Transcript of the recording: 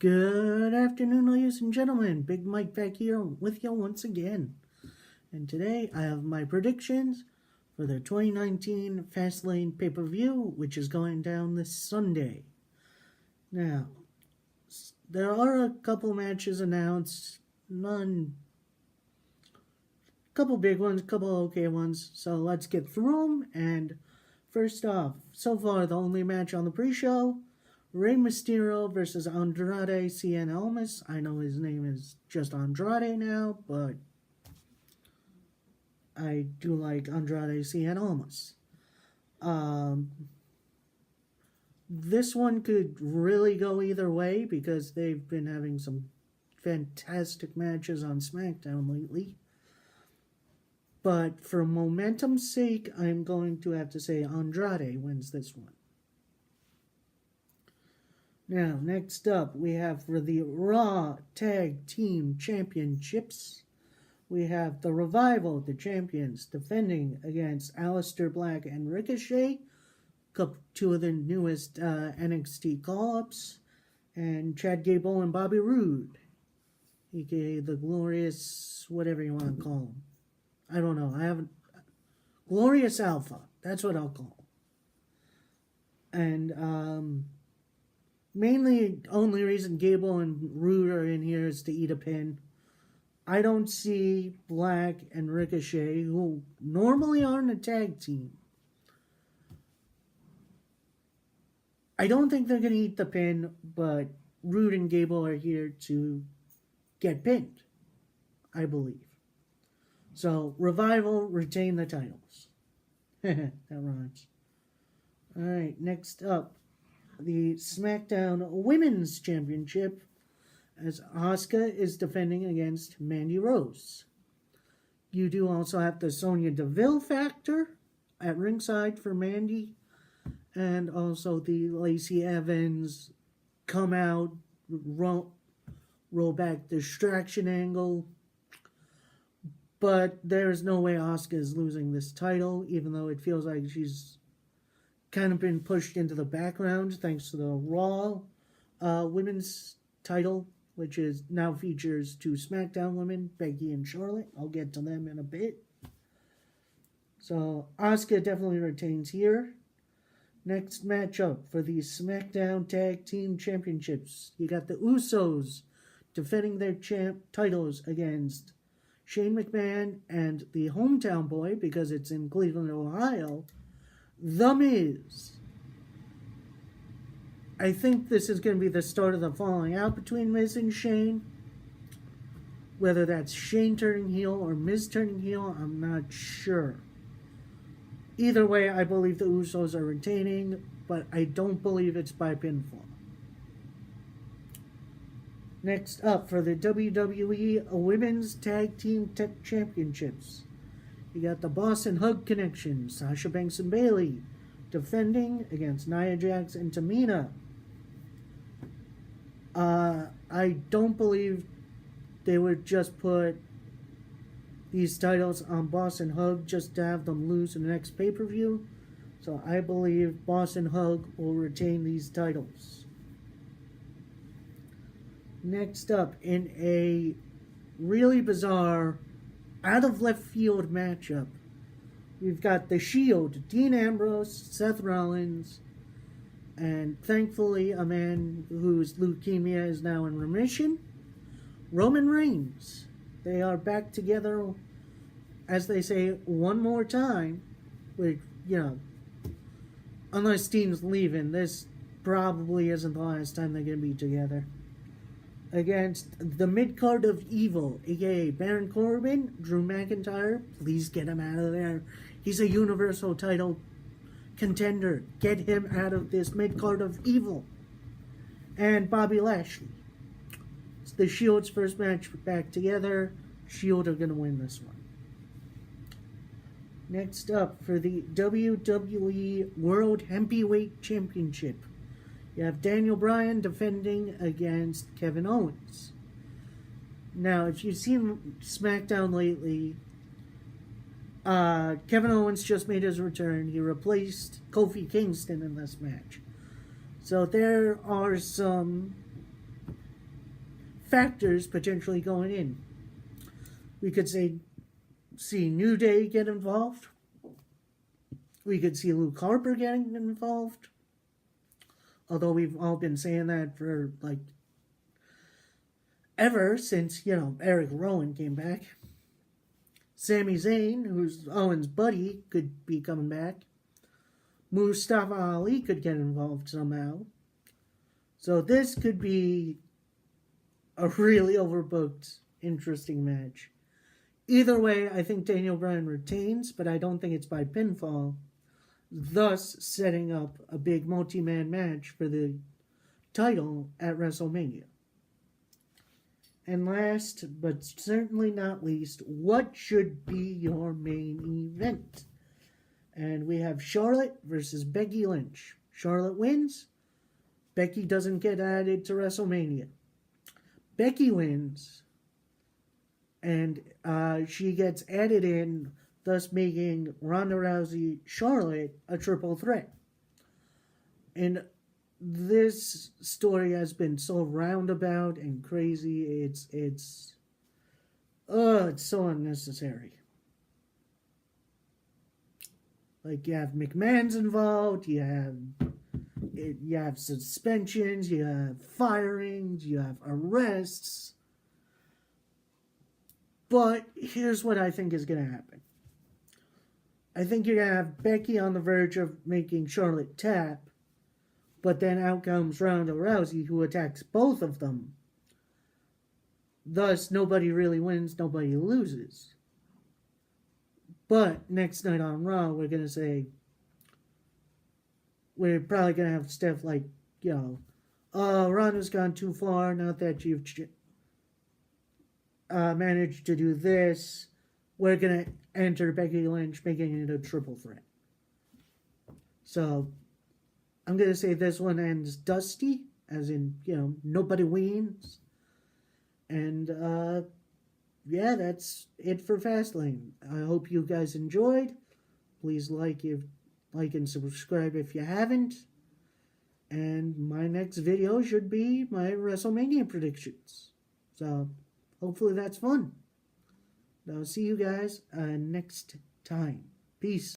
Good afternoon, ladies and gentlemen. Big Mike back here with you once again. And today I have my predictions for the 2019 Fastlane pay-per-view, which is going down this Sunday. Now, there are a couple matches announced, couple big ones, couple okay ones, so let's get through them. And first off, so far the only match on the pre-show, Rey Mysterio versus Andrade Cien Almas. I know his name is just Andrade now, but I do like Andrade Cien Almas. This one could really go either way because they've been having some fantastic matches on SmackDown lately. But for momentum's sake, I'm going to have to say Andrade wins this one. Now, next up, we have for the Raw Tag Team Championships, we have the Revival, the champions, defending against Aleister Black and Ricochet, two of the newest NXT call-ups, and Chad Gable and Bobby Roode, aka the Glorious, whatever you want to call them. I don't know. Glorious Alpha. That's what I'll call them. And, mainly, only reason Gable and Roode are in here is to eat a pin. I don't see Black and Ricochet, who normally aren't a tag team. I don't think they're going to eat the pin, but Roode and Gable are here to get pinned, I believe. So, Revival retain the titles. That rhymes. Alright, next up, the SmackDown Women's Championship, as Asuka is defending against Mandy Rose. You do also have the Sonya Deville factor at ringside for Mandy, and also the Lacey Evans come out, roll back distraction angle. But there's no way Asuka is losing this title, even though it feels like she's kind of been pushed into the background thanks to the Raw women's title, which is now features two SmackDown women, Becky and Charlotte. I'll get to them in a bit. So Asuka definitely retains here. Next matchup for the SmackDown Tag Team Championships. You got the Usos defending their titles against Shane McMahon and the hometown boy, because it's in Cleveland, Ohio, The Miz. I think this is going to be the start of the falling out between Miz and Shane. Whether that's Shane turning heel or Miz turning heel, I'm not sure. Either way, I believe the Usos are retaining, but I don't believe it's by pinfall. Next up, for the WWE Women's Tag Team Championships, you got the Boss and Hug Connection, Sasha Banks and Bayley, defending against Nia Jax and Tamina. I don't believe they would just put these titles on Boss and Hug just to have them lose in the next pay-per-view. So I believe Boss and Hug will retain these titles. Next up, in a really bizarre, out-of-left-field matchup, we've got The Shield, Dean Ambrose, Seth Rollins, and thankfully a man whose leukemia is now in remission, Roman Reigns. They are back together, as they say, one more time. Which, unless Dean's leaving, this probably isn't the last time they're going to be together. Against the mid-card of evil, aka Baron Corbin, Drew McIntyre. Please get him out of there. He's a Universal title contender. Get him out of this mid-card of evil. And Bobby Lashley. It's the Shield's first match back together. Shield are going to win this one. Next up, for the WWE World Heavyweight Championship, you have Daniel Bryan defending against Kevin Owens. Now, if you've seen SmackDown lately, Kevin Owens just made his return. He replaced Kofi Kingston in this match. So there are some factors potentially going in. We could see New Day get involved. We could see Luke Harper getting involved. Although we've all been saying that for like ever since, Eric Rowan came back. Sami Zayn, who's Owen's buddy, could be coming back. Mustafa Ali could get involved somehow. So this could be a really overbooked, interesting match. Either way, I think Daniel Bryan retains, but I don't think it's by pinfall, thus setting up a big multi-man match for the title at WrestleMania. And last, but certainly not least, what should be your main event? And we have Charlotte versus Becky Lynch. Charlotte wins. Becky doesn't get added to WrestleMania. Becky wins. And she gets added in, thus making Ronda Rousey Charlotte a triple threat. And this story has been so roundabout and crazy. It's so unnecessary. Like, you have McMahon's involved, you have suspensions, you have firings, you have arrests. But here's what I think is going to happen. I think you're going to have Becky on the verge of making Charlotte tap, but then out comes Ronda Rousey, who attacks both of them. Thus, nobody really wins, nobody loses. But next night on Raw, we're probably going to have stuff like, Ronda's gone too far, not that you've managed to do this. We're going to enter Becky Lynch, making it a triple threat. So, I'm going to say this one ends dusty, as in, nobody wins. And, that's it for Fastlane. I hope you guys enjoyed. Please like and subscribe if you haven't. And my next video should be my WrestleMania predictions. So, hopefully that's fun. I'll see you guys next time. Peace.